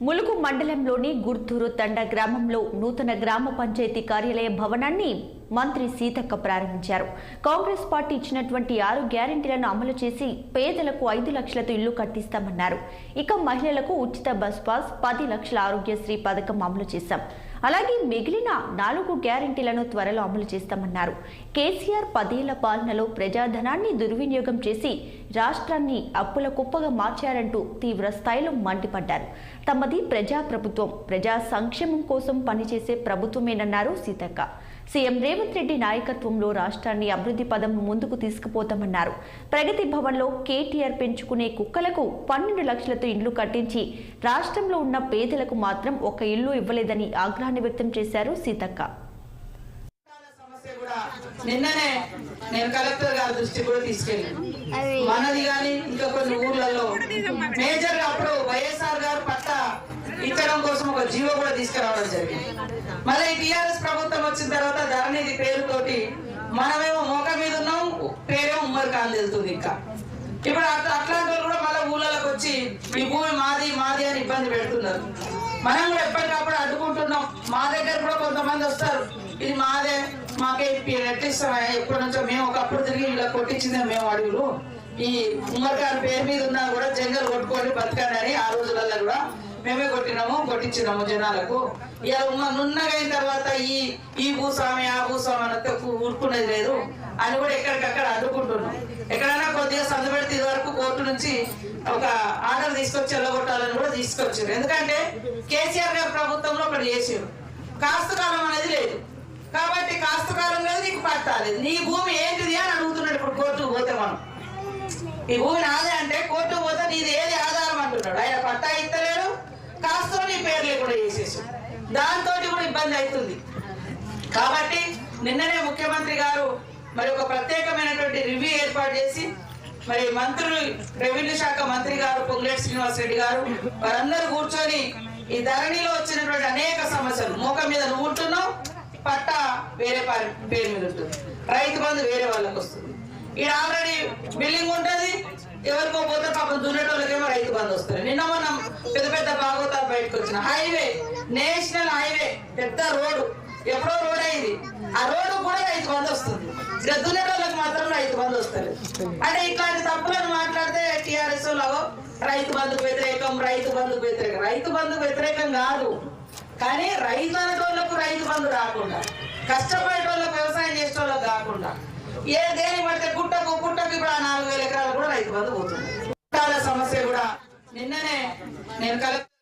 ములుగు మండలంలోని గుర్తూరు తండ గ్రామంలో నూతన గ్రామ పంచాయతీ కార్యాలయ భవనాన్ని మంత్రి సీతక్క ప్రారంభించారు. కాంగ్రెస్ పార్టీ ఇచ్చినటువంటి 6 గ్యారెంటీలను అమలు చేసి పేదలకు 5 లక్షలతో ఇల్లు కట్టిస్తామన్నారు. ఇక మహిళలకు ఉచిత బస్ పాస్, 10 లక్షల ఆరోగ్యశ్రీ పథకం అమలు చేశాం. అలాగే మిగిలిన 4 గ్యారెంటీలను త్వరలో అమలు చేస్తామన్నారు. కేసీఆర్ 10 ఏళ్ల పాలనలో ప్రజాధనాన్ని దుర్వినియోగం చేసి రాష్ట్రాన్ని అప్పుల కుప్పగా మార్చారంటూ తీవ్ర స్థాయిలో మండిపడ్డారు. తమది ప్రజా ప్రభుత్వం, ప్రజా సంక్షేమం కోసం పనిచేసే ప్రభుత్వమేనన్నారు సీతక్క. సీఎం రేవంత్ రెడ్డి నాయకత్వంలో రాష్ట్రాన్ని అభివృద్ధి పదం ముందుకు తీసుకుపోతామన్నారు. ప్రగతి భవన్లో కేటీఆర్ పెంచుకునే కుక్కలకు 12 లక్షలతో ఇండ్లు కట్టించి రాష్ట్రంలో ఉన్న పేదలకు మాత్రం ఒక ఇల్లు ఇవ్వలేదని ఆగ్రహాన్ని వ్యక్తం చేశారు సీతక్క. నిన్ననే నేను కలెక్టర్ గారి దృష్టి కూడా తీసుకెళ్ళాను. మనది కానీ ఇంకా కొన్ని ఊర్లలో మేజర్ గా అప్పుడు వైఎస్ఆర్ గారు పట్ట ఇచ్చడం కోసం ఒక జీవో కూడా తీసుకురావడం జరిగింది. మళ్ళీ టీఆర్ఎస్ ప్రభుత్వం వచ్చిన తర్వాత ధరణిధి పేరుతోటి మనమేమో మోక మీద ఉన్నాం, పేరేమో ఉమ్మడి కాలు వెళ్తుంది. ఇంకా ఇప్పుడు అట్లాంటి వాళ్ళు కూడా మళ్ళీ ఊళ్ళలోకి వచ్చి ఈ భూమి మాది మాది అని ఇబ్బంది పెడుతున్నారు. మనం కూడా ఎప్పటికప్పుడు అడ్డుకుంటున్నాం. మా దగ్గర కూడా కొంతమంది వస్తారు, ఇది మాదే, మాకే ఎట్టిస్తామా, ఎప్పటి నుంచో మేము ఒకప్పుడు తిరిగి ఇలా కొట్టించిందే మేము అడుగులు, ఈ ఉమ్మడికారు పేరు మీద ఉన్నా కూడా జంగలు కొట్టుకొని బతకండి అని ఆ రోజులలో కూడా మేమే కొట్టించినాము జనాలకు. ఇలా నున్నగైన తర్వాత ఈ భూస్వామి ఆ భూస్వామి అంతా ఊరుకునేది లేదు అని కూడా ఎక్కడికక్కడ అడ్డుకుంటున్నాం. ఎక్కడైనా కొద్దిగా సందు పెడితే ఇది వరకు కోర్టు నుంచి ఒక ఆర్డర్ తీసుకొచ్చి వెళ్ళగొట్టాలని కూడా తీసుకొచ్చారు. ఎందుకంటే కేసీఆర్ గారి ప్రభుత్వంలో ఒకటి చేసారు, కాస్తకాలం అనేది లేదు. కాబట్టి కాస్తకాలం లేదు, నీకు పట్టాలేదు, నీ భూమి ఏంటిది అని అడుగుతున్నాడు. ఇప్పుడు కోర్టుకు పోతే మనం ఈ భూమి నాదే అంటే కోర్టుకు పోతే నీది ఏది ఆధారం అంటున్నాడు. ఆయన పట్టా ఇస్తలేడు, కాస్త నీ పేర్లే కూడా చేసేసి దాంతో కూడా ఇబ్బంది అవుతుంది. కాబట్టి నిన్ననే ముఖ్యమంత్రి గారు మరి ఒక ప్రత్యేకమైనటువంటి రివ్యూ ఏర్పాటు చేసి మరి మంత్రులు, రెవెన్యూ శాఖ మంత్రి గారు పొంగులేటి శ్రీనివాస్ రెడ్డి గారు వారందరూ కూర్చొని ఈ ధరణిలో వచ్చినటువంటి అనేక సమస్యలు, మోక మీద నువ్వు ఉంటున్నావు, పట్టా వేరే పేరు మీద ఉంటుంది, రైతు బంధు వేరే వాళ్ళకి వస్తుంది, ఇక్కడ ఆల్రెడీ బిల్డింగ్ ఉంటుంది, ఎవరికో పోతే పాపం దున్నేటోళ్ళకేమో రైతు బంధు వస్తుంది. నిన్న మనం పెద్ద పెద్ద భాగవతాలు బయటకు వచ్చిన హైవే, నేషనల్ హైవే, పెద్ద రోడ్డు, ఎప్పుడో రోడ్ అయింది, ఆ రోడ్డు కూడా రైతు బంధు వస్తుంది, ఇక దున్నేటోళ్ళకి మాత్రం రైతు బంధు వస్తుంది. అంటే ఇట్లాంటి తప్పులను మాట్లాడితే టీఆర్ఎస్ లాగో రైతు బంధుకు వ్యతిరేకం, రైతు బంధుకు వ్యతిరేకం. రైతు బంధుకు వ్యతిరేకం కాదు, కానీ రైతు అనేటోళ్లకు రైతు బంధు రాకుండా, కష్టపడేటోళ్ళకు వ్యవసాయం చేసేటోళ్ళకు కాకుండా దేని పడితే పుట్టకు ఇప్పుడు ఆ 4,000 ఎకరాలు కూడా రైతు బంధు పోతుంది. సమస్య కూడా నిన్ననే నేను కలెక్టర్